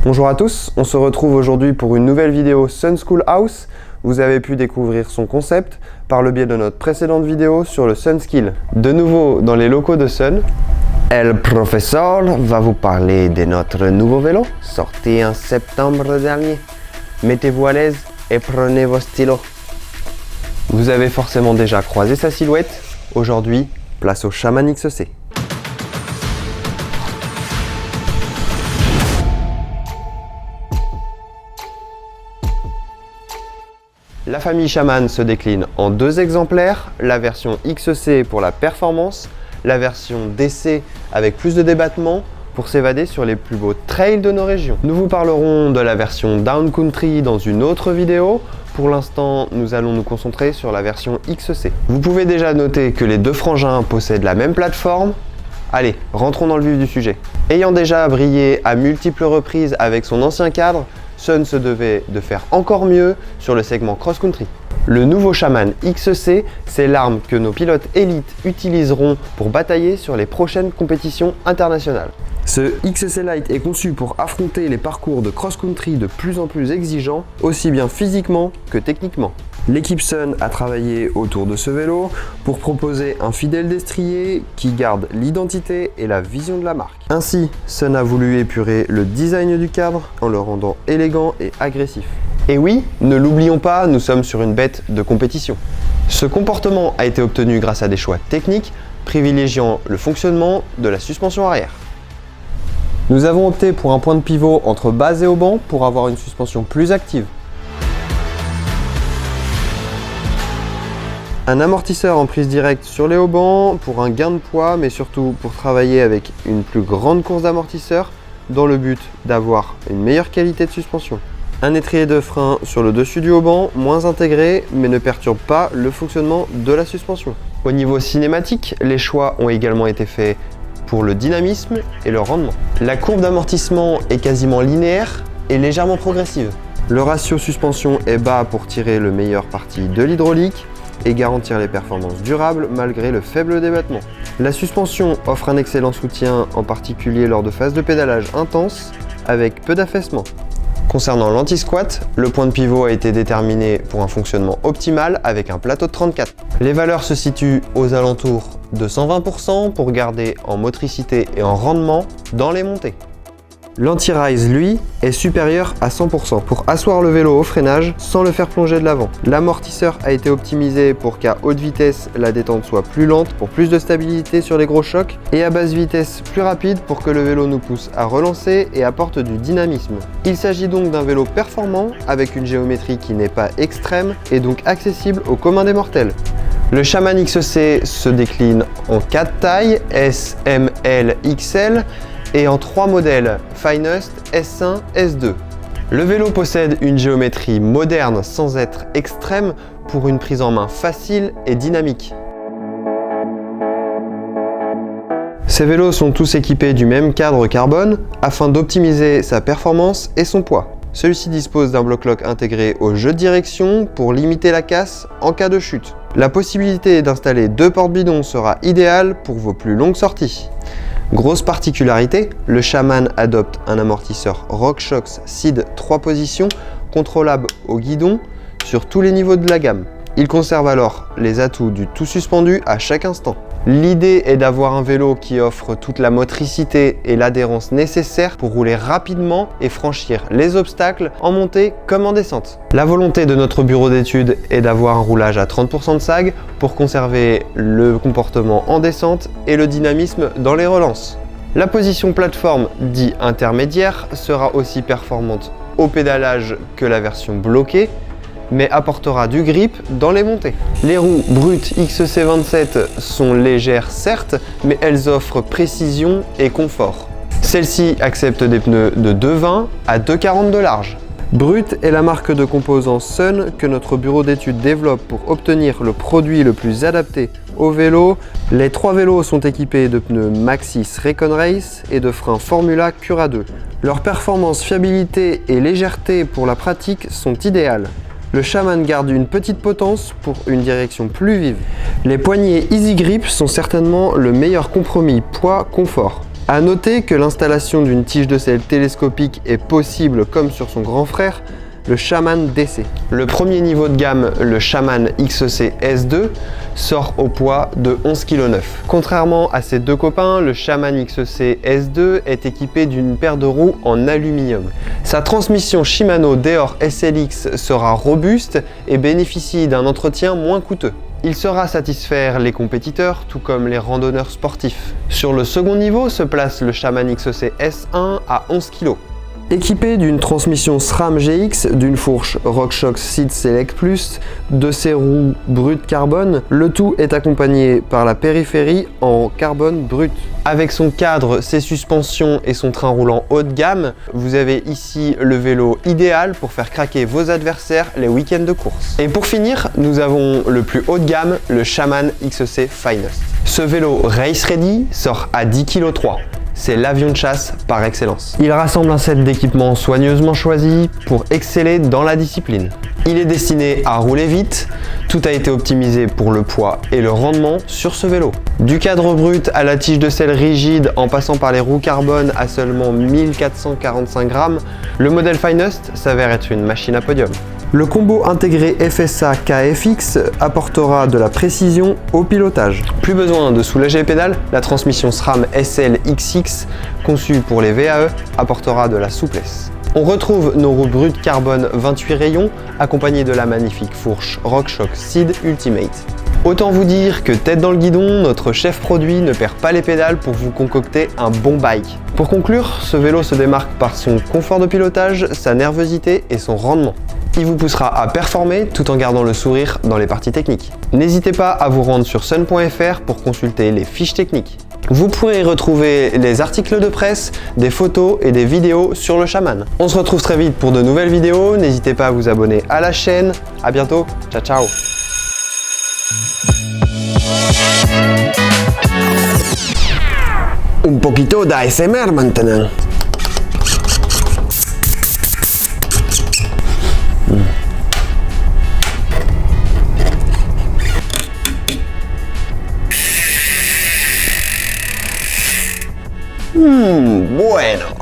Bonjour à tous, on se retrouve aujourd'hui pour une nouvelle vidéo Sun School House. Vous avez pu découvrir son concept par le biais de notre précédente vidéo sur le Sun Skill. De nouveau dans les locaux de Sun, El Professeur va vous parler de notre nouveau vélo sorti en septembre dernier. Mettez-vous à l'aise et prenez vos stylos. Vous avez forcément déjà croisé sa silhouette. Aujourd'hui, place au Shaman XC. La famille Shaman se décline en deux exemplaires, la version XC pour la performance, la version DC avec plus de débattement pour s'évader sur les plus beaux trails de nos régions. Nous vous parlerons de la version Down Country dans une autre vidéo. Pour l'instant, nous allons nous concentrer sur la version XC. Vous pouvez déjà noter que les deux frangins possèdent la même plateforme. Allez, rentrons dans le vif du sujet. Ayant déjà brillé à multiples reprises avec son ancien cadre, Sun se devait de faire encore mieux sur le segment cross-country. Le nouveau Shaman XC, c'est l'arme que nos pilotes élites utiliseront pour batailler sur les prochaines compétitions internationales. Ce XC Lite est conçu pour affronter les parcours de cross-country de plus en plus exigeants, aussi bien physiquement que techniquement. L'équipe Sun a travaillé autour de ce vélo pour proposer un fidèle destrier qui garde l'identité et la vision de la marque. Ainsi, Sun a voulu épurer le design du cadre en le rendant élégant et agressif. Et oui, ne l'oublions pas, nous sommes sur une bête de compétition. Ce comportement a été obtenu grâce à des choix techniques privilégiant le fonctionnement de la suspension arrière. Nous avons opté pour un point de pivot entre base et haubans pour avoir une suspension plus active. Un amortisseur en prise directe sur les haubans pour un gain de poids, mais surtout pour travailler avec une plus grande course d'amortisseur dans le but d'avoir une meilleure qualité de suspension. Un étrier de frein sur le dessus du haubans, moins intégré, mais ne perturbe pas le fonctionnement de la suspension. Au niveau cinématique, les choix ont également été faits pour le dynamisme et le rendement. La courbe d'amortissement est quasiment linéaire et légèrement progressive. Le ratio suspension est bas pour tirer le meilleur parti de l'hydraulique et garantir les performances durables malgré le faible débattement. La suspension offre un excellent soutien, en particulier lors de phases de pédalage intense avec peu d'affaissement. Concernant l'anti-squat, le point de pivot a été déterminé pour un fonctionnement optimal avec un plateau de 34. Les valeurs se situent aux alentours de 120% pour garder en motricité et en rendement dans les montées. L'anti-rise, lui, est supérieur à 100% pour asseoir le vélo au freinage sans le faire plonger de l'avant. L'amortisseur a été optimisé pour qu'à haute vitesse, la détente soit plus lente pour plus de stabilité sur les gros chocs et à basse vitesse plus rapide pour que le vélo nous pousse à relancer et apporte du dynamisme. Il s'agit donc d'un vélo performant avec une géométrie qui n'est pas extrême et donc accessible au commun des mortels. Le Shaman XC se décline en 4 tailles, S, M, L, XL, et en 3 modèles, Finest, S1, S2. Le vélo possède une géométrie moderne sans être extrême pour une prise en main facile et dynamique. Ces vélos sont tous équipés du même cadre carbone afin d'optimiser sa performance et son poids. Celui-ci dispose d'un bloc-lock intégré au jeu de direction pour limiter la casse en cas de chute. La possibilité d'installer 2 porte-bidons sera idéale pour vos plus longues sorties. Grosse particularité, le Shaman adopte un amortisseur RockShox SID 3 positions contrôlable au guidon sur tous les niveaux de la gamme. Il conserve alors les atouts du tout suspendu à chaque instant. L'idée est d'avoir un vélo qui offre toute la motricité et l'adhérence nécessaires pour rouler rapidement et franchir les obstacles en montée comme en descente. La volonté de notre bureau d'études est d'avoir un roulage à 30% de sag pour conserver le comportement en descente et le dynamisme dans les relances. La position plateforme dit intermédiaire sera aussi performante au pédalage que la version bloquée, mais apportera du grip dans les montées. Les roues brutes XC27 sont légères certes, mais elles offrent précision et confort. Celles-ci acceptent des pneus de 2,20 à 2,40 de large. Brut est la marque de composants Sun que notre bureau d'études développe pour obtenir le produit le plus adapté au vélo. Les 3 vélos sont équipés de pneus Maxxis Recon Race et de freins Formula Cura 2. Leur performance, fiabilité et légèreté pour la pratique sont idéales. Le Shaman garde une petite potence pour une direction plus vive. Les poignées Easy Grip sont certainement le meilleur compromis poids-confort. A noter que l'installation d'une tige de selle télescopique est possible comme sur son grand frère, le Shaman DC. Le premier niveau de gamme, le Shaman XC S2, sort au poids de 11,9 kg. Contrairement à ses deux copains, le Shaman XC S2 est équipé d'une paire de roues en aluminium. Sa transmission Shimano Deore SLX sera robuste et bénéficie d'un entretien moins coûteux. Il saura satisfaire les compétiteurs, tout comme les randonneurs sportifs. Sur le second niveau se place le Shaman XC S1 à 11 kg. Équipé d'une transmission SRAM GX, d'une fourche RockShox Seed Select Plus, de ses roues brutes carbone, le tout est accompagné par la périphérie en carbone brut. Avec son cadre, ses suspensions et son train roulant haut de gamme, vous avez ici le vélo idéal pour faire craquer vos adversaires les week-ends de course. Et pour finir, nous avons le plus haut de gamme, le Shaman XC Finest. Ce vélo Race Ready sort à 10,3 kg. C'est l'avion de chasse par excellence. Il rassemble un set d'équipements soigneusement choisis pour exceller dans la discipline. Il est destiné à rouler vite, tout a été optimisé pour le poids et le rendement sur ce vélo. Du cadre brut à la tige de selle rigide en passant par les roues carbone à seulement 1445 grammes, le modèle Finest s'avère être une machine à podium. Le combo intégré FSA KFX apportera de la précision au pilotage. Plus besoin de soulager les pédales, la transmission SRAM SL-XX conçue pour les VAE apportera de la souplesse. On retrouve nos roues brutes carbone 28 rayons accompagnées de la magnifique fourche RockShox Seed Ultimate. Autant vous dire que tête dans le guidon, notre chef produit ne perd pas les pédales pour vous concocter un bon bike. Pour conclure, ce vélo se démarque par son confort de pilotage, sa nervosité et son rendement. Il vous poussera à performer tout en gardant le sourire dans les parties techniques. N'hésitez pas à vous rendre sur sun.fr pour consulter les fiches techniques. Vous pourrez y retrouver les articles de presse, des photos et des vidéos sur le Shaman. On se retrouve très vite pour de nouvelles vidéos, n'hésitez pas à vous abonner à la chaîne. À bientôt, ciao ciao. Un poquito d'ASMR maintenant. Bueno.